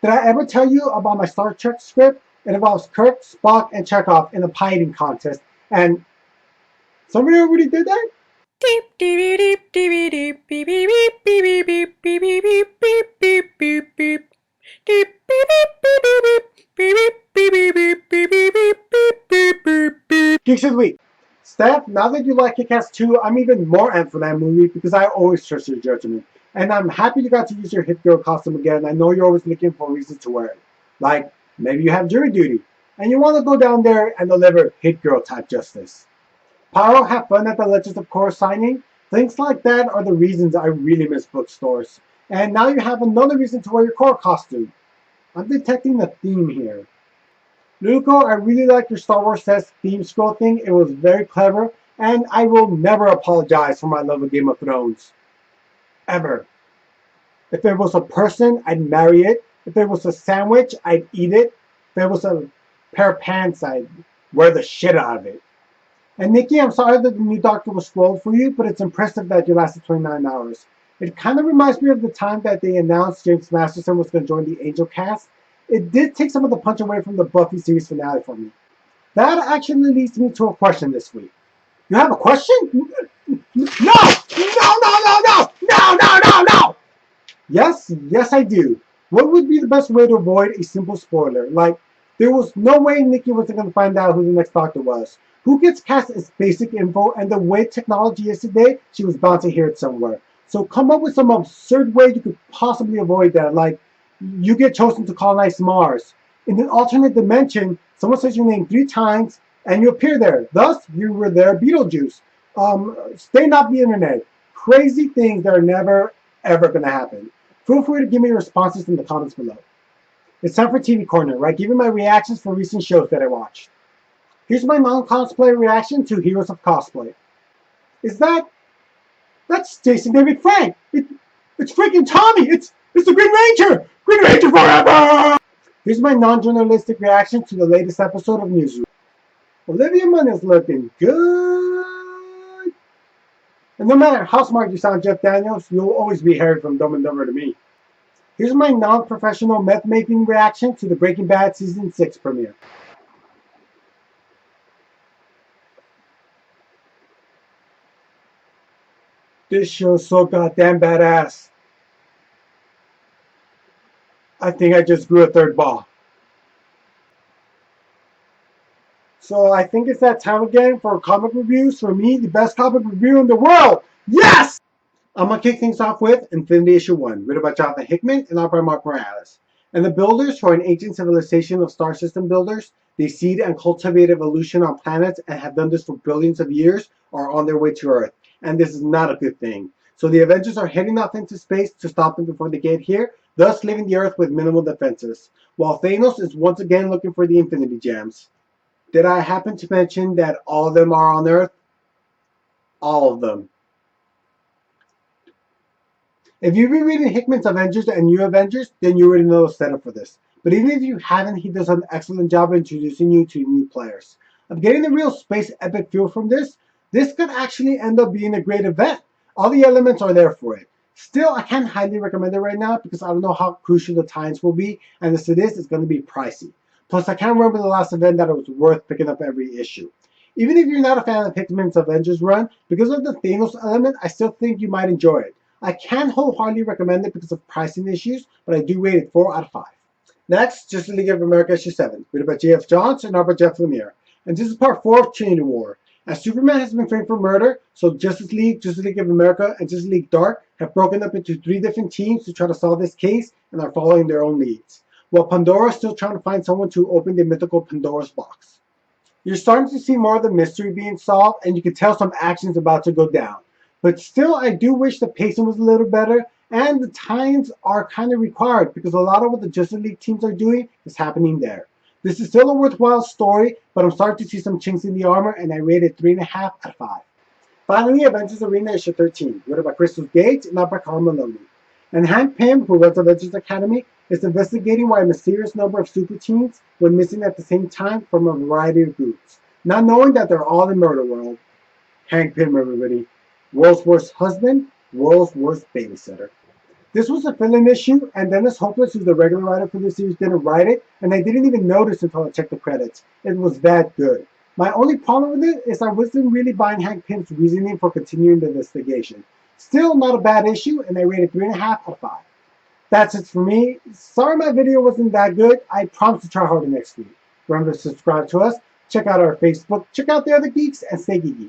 Did I ever tell you about my Star Trek script? It involves Kirk, Spock, and Chekhov in a pie eating contest. And somebody already did that? Deep deep deep deep deep beep beep beep beep beep beep beep beep beep beep beep deep beep beep beep beep beep beep beep beep beep beep beep beep beep. Geeks of the Week. Steph, now that you like Kick-Ass 2, I'm even more amped for that movie because I always trust your judgment. And I'm happy you got to use your Hit Girl costume again. I know you're always looking for reasons to wear it. Like, maybe you have jury duty, and you want to go down there and deliver Hit Girl type justice. Pyro, have fun at the Legends of Korra signing. Things like that are the reasons I really miss bookstores. And now you have another reason to wear your Korra costume. I'm detecting a theme here. Luco, I really like your Star Wars Fest theme scroll thing. It was very clever, and I will never apologize for my love of Game of Thrones. Ever. If it was a person, I'd marry it. If it was a sandwich, I'd eat it. If it was a pair of pants, I'd wear the shit out of it. And Nikki, I'm sorry that the new Doctor was spoiled for you, but it's impressive that you lasted 29 hours. It kind of reminds me of the time that they announced James Masterson was going to join the Angel cast. It did take some of the punch away from the Buffy series finale for me. That actually leads me to a question this week. You have a question? No! No, no, no, no! No, no, no, no! Yes, I do. What would be the best way to avoid a simple spoiler? Like, there was no way Nikki was going to find out who the next Doctor was. Who gets cast as basic info, and the way technology is today, she was bound to hear it somewhere. So come up with some absurd way you could possibly avoid that, like you get chosen to colonize Mars. In an alternate dimension, someone says your name 3 times, and you appear there. Thus, you were there, Beetlejuice. Staying off the internet. Crazy things that are never, ever going to happen. Feel free to give me responses in the comments below. It's time for TV Corner, where I give you my reactions for recent shows that I watched. Here's my non-cosplay reaction to Heroes of Cosplay. Is that's Jason David Frank? It's freaking Tommy! It's the Green Ranger! Green Ranger forever! Here's my non-journalistic reaction to the latest episode of Newsroom. Olivia Munn is looking good. And no matter how smart you sound, Jeff Daniels, you'll always be Harry from Dumb and Dumber to me. Here's my non-professional meth-making reaction to the Breaking Bad Season 6 premiere. This show's so goddamn badass. I think I just grew a third ball. So I think it's that time again for comic reviews. For me, the best comic review in the world. Yes! I'm going to kick things off with Infinity Issue 1, written by Jonathan Hickman and art by Mark Morales. And the builders, who are an ancient civilization of star system builders, they seed and cultivate evolution on planets and have done this for billions of years, are on their way to Earth. And this is not a good thing. So the Avengers are heading off into space to stop them before they get here, thus leaving the Earth with minimal defenses, while Thanos is once again looking for the Infinity Gems. Did I happen to mention that all of them are on Earth? All of them. If you've been reading Hickman's Avengers and New Avengers, then you already know the setup for this. But even if you haven't, he does an excellent job of introducing you to new players. I'm getting a real space epic feel from this. This could actually end up being a great event. All the elements are there for it. Still, I can't highly recommend it right now because I don't know how crucial the times will be, and as it is, it's going to be pricey. Plus, I can't remember the last event that it was worth picking up every issue. Even if you're not a fan of Hickman's Avengers run, because of the Thanos element, I still think you might enjoy it. I can't wholeheartedly recommend it because of pricing issues, but I do rate it 4 out of 5. Next, Justice League of America issue 7, written by J.F. Johns and art by Jeff Lemire. And this is part 4 of Trinity War. As Superman has been framed for murder, so Justice League of America, and Justice League Dark have broken up into 3 different teams to try to solve this case and are following their own leads, while Pandora is still trying to find someone to open the mythical Pandora's box. You're starting to see more of the mystery being solved, and you can tell some action's about to go down. But still, I do wish the pacing was a little better, and the times are kind of required because a lot of what the Justice League teams are doing is happening there. This is still a worthwhile story, but I'm starting to see some chinks in the armor, and I rate it 3.5 out of 5. Finally, Avengers Arena issue 13, written by Crystal Gates and art by Carl Maloney. And Hank Pym, who runs Avengers Academy, is investigating why a mysterious number of super teens went missing at the same time from a variety of groups, not knowing that they're all in Murder World. Hank Pym, everybody. World's worst husband, world's worst babysitter. This was a fill-in issue, and Dennis Hopeless, who's the regular writer for the series, didn't write it, and I didn't even notice until I checked the credits. It was that good. My only problem with it is I wasn't really buying Hank Pym's reasoning for continuing the investigation. Still not a bad issue, and I rate it 3.5 out of 5. That's it for me. Sorry my video wasn't that good. I promise to try harder next week. Remember to subscribe to us, check out our Facebook, check out the other geeks, and stay geeky.